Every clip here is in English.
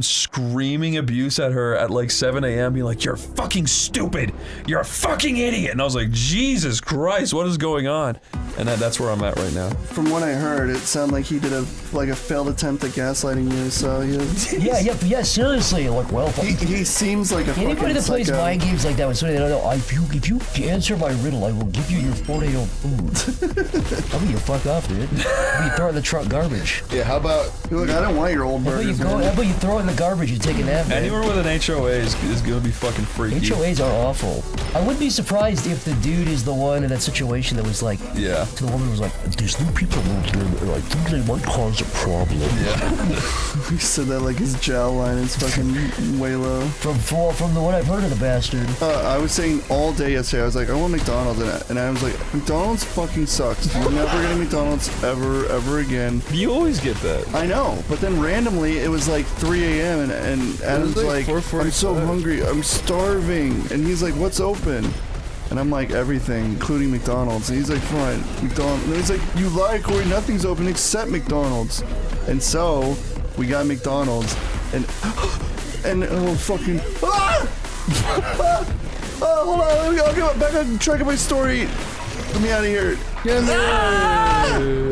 screaming abuse at her at like 7 a.m. being like, you're fucking stupid, you're a fucking idiot, and I was like, Jesus Christ, what is going on? And that's where I'm at right now. From what I heard, it sounded like he did a failed attempt at gaslighting you, so yeah, seriously, like, well, he seems like a fucking anybody that plays psycho. mind games like that, so they don't know, if you answer my riddle, I will give you your 4-day-old food. I'll be your fuck off, dude. How about you throw it in the truck garbage? Yeah, how about, look, I don't want your old burgers, how about you throw it in the garbage and take a nap, man? Anywhere with an HOA is gonna be fucking freaky. HOAs are awful. I wouldn't be surprised if the dude is the one in that situation that was like, yeah, to the woman who was like, there's new people moved in, and I think they might cause a problem. Yeah. He said that like his jawline is fucking way low. From the one I've heard of the bastard. I was saying all day yesterday, I was like, I want McDonald's, and I was like, McDonald's fucking sucks. You're never getting McDonald's ever again. You always get that. I know, but then randomly it was like 3 a.m. and Adam's like, I'm so hungry, I'm starving, and he's like, what's open? And I'm like, everything, including McDonald's. And he's like, fine, McDonald's. And he's like, you lie, Corey, nothing's open except McDonald's. And so, we got McDonald's, and oh, fucking, oh, hold on, I'll get back on track of my story. Get me out of here. Get me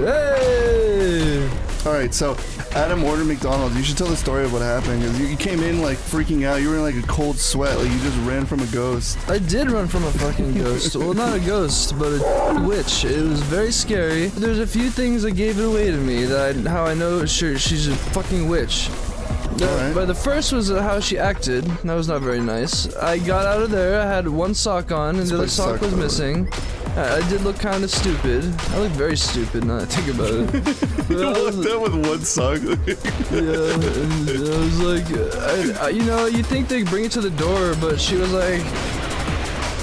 Hey! Alright, so, Adam ordered McDonald's. You should tell the story of what happened, because you came in, like, freaking out. You were in, like, a cold sweat. Like, you just ran from a ghost. I did run from a fucking ghost. Well, not a ghost, but a witch. It was very scary. There's a few things that gave it away to me, how I know she's a fucking witch. Right. But the first was how she acted. That was not very nice. I got out of there, I had one sock on, and the other sock was missing. I did look kind of stupid. I look very stupid now that I think about it. You walked out with one sock. Yeah, and I was like, you know, you think they bring it to the door, but she was like,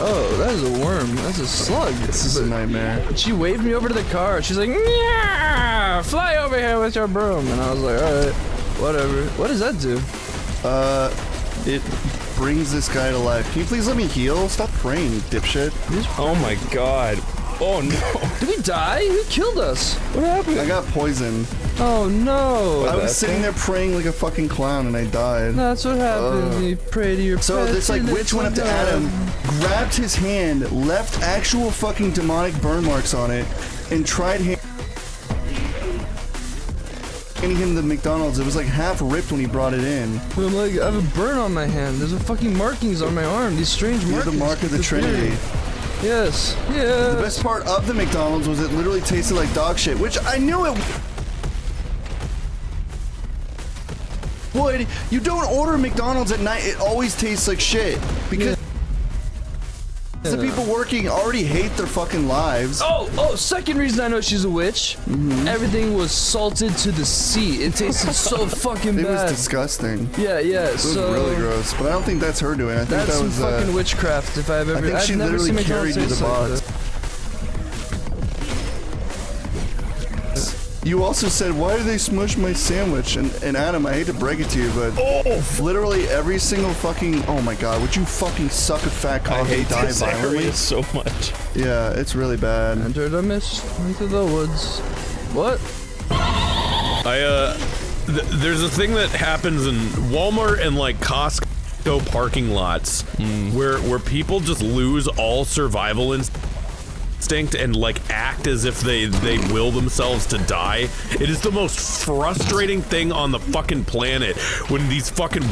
oh, that is a worm. That's a slug. This is a nightmare. She waved me over to the car. She's like, yeah, fly over here with your broom. And I was like, all right, whatever. What does that do? It brings this guy to life. Can you please let me heal? Stop praying, you dipshit. Oh my god. Oh no. Did we die? Who killed us? What happened? I got poisoned. Oh no. I was sitting there praying like a fucking clown and I died. That's what happened. You pray to your So this like witch went up to Adam, grabbed his hand, left actual fucking demonic burn marks on it, and tried handing him the McDonald's. It was like half ripped when he brought it in. But I'm like, I have a burn on my hand. There's a fucking markings on my arm. These strange markings. You're the mark of the Trinity. Yes. Yeah. The best part of the McDonald's was it literally tasted like dog shit, which I knew it would. You don't order McDonald's at night. It always tastes like shit. Because the people working already hate their fucking lives. Oh, second reason I know she's a witch. Everything was salted to the sea. It tasted so fucking bad. It was disgusting. Yeah. It was really gross. But I don't think that's her doing it. I think that's that was some fucking witchcraft. If I've ever, I think she literally carried you the box. You also said, why do they smush my sandwich? And Adam, I hate to break it to you, but literally every single fucking, oh my god, would you fucking suck a fat cock and die violently? So much. Yeah, it's really bad. Enter the mist into the woods. What? There's a thing that happens in Walmart and like Costco parking lots where people just lose all survival instinct and like act as if they will themselves to die. It is the most frustrating thing on the fucking planet when these fucking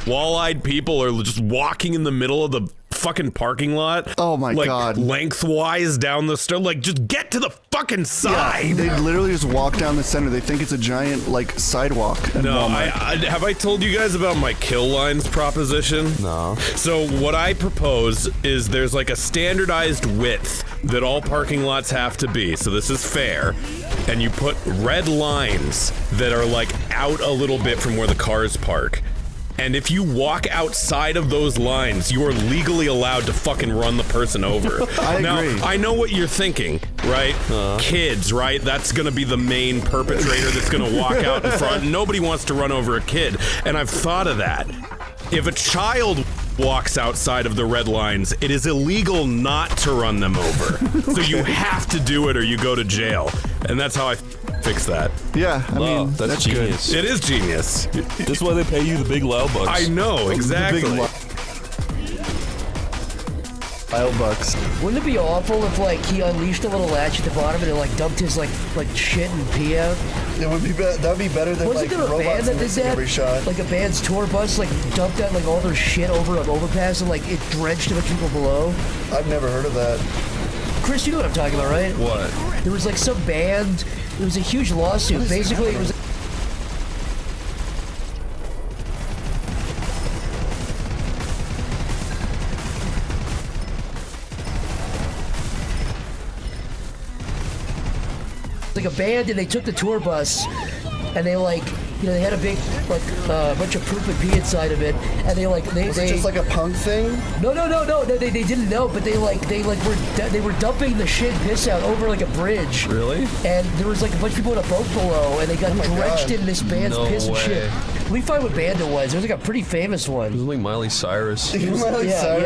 wall-eyed people are just walking in the middle of the fucking parking lot. Oh my god. Lengthwise down the stairs. Like, just get to the fucking side. Yeah, they literally just walk down the center. They think it's a giant, like, sidewalk. No, have I told you guys about my kill lines proposition? No. So what I propose is there's like a standardized width that all parking lots have to be. So this is fair. And you put red lines that are like out a little bit from where the cars park. And if you walk outside of those lines, you are legally allowed to fucking run the person over. I agree. Now, I know what you're thinking, right? Kids, right? That's gonna be the main perpetrator that's gonna walk out in front. Nobody wants to run over a kid. And I've thought of that. If a child walks outside of the red lines, it is illegal not to run them over. So you have to do it or you go to jail. And that's how I fix that. Yeah, I mean, that's good. genius. It is genius. That's why they pay you the big loud bucks. I know, exactly. Wild bucks. Wouldn't it be awful if like he unleashed a little latch at the bottom and it like dumped his like shit and pee out? It would be that'd be better than Wasn't like there a band robots that did missing that? every shot. Like a band's tour bus like dumped out like all their shit over an overpass and like it drenched the people below? I've never heard of that. Chris, you know what I'm talking about, right? What? There was like some band. It was a huge lawsuit. Basically, it was. Like a band, and they took the tour bus, and they like, you know, they had a big like bunch of poop and pee inside of it, and they Was it just like a punk thing? No, they didn't know, but they were dumping the shit and piss out over like a bridge. Really? And there was like a bunch of people in a boat below, and they got drenched in this band's No piss and way. shit. Let me find what band it was. It was like a pretty famous one. It was like Miley Cyrus. Miley Cyrus.